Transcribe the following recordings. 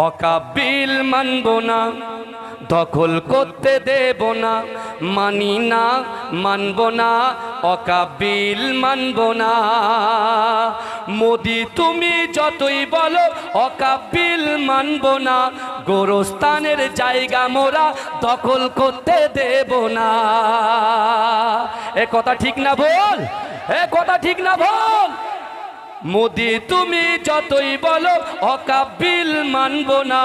অকাবিল মানব না, দখল করতে দেব না, মানি না, মানব না, অকাবিল মানব না। মোদি তুমি যতই বলো অকাবিল মানব না, গোরস্থানের জায়গা মোরা দখল করতে দেব না। এ কথা ঠিক না বল, এ কথা ঠিক না বল। মোদি তুমি যতই বলো অকাবিল মানব না,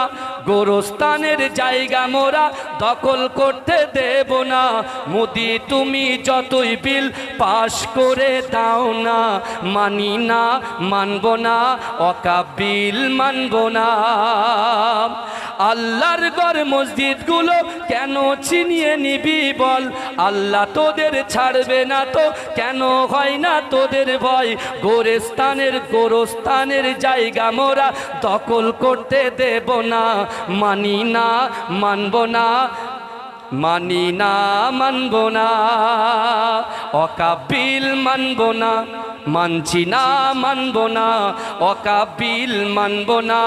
গোরস্থানের জায়গা মোরা দখল করতে দেব না। মোদি তুমি যতই বিল পাশ করে দাও না, মানি না, মানব না, অকাবিল মানব না। আল্লাহর ঘর মসজিদগুলো কেন ছিনিয়ে নিবি বল? আল্লাহ তোদের ছাড়বে না তো কেন হয় না তোদের ভয়? গোরস্থানের জায়গা মোরা দখল করতে দেব না, মানি না, মানব না, মানি না, মানব না, অকাবিল মানব না, মানছি না, মানব না, অকাবিল মানব না,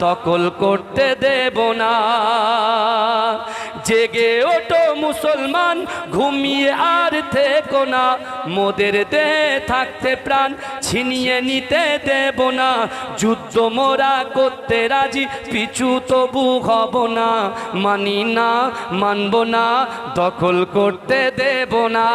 দখল করতে দেব না। জেগে ওঠো মুসলমান, ঘুমিয়ে আর থেকো না, মোদের দেহে থাকতে প্রাণ ছিনিয়ে নিতে দেব না। যুদ্ধ মোরা করতে রাজি, পিছু তবু হব না, মানি না, মানব না, দখল করতে দেব না।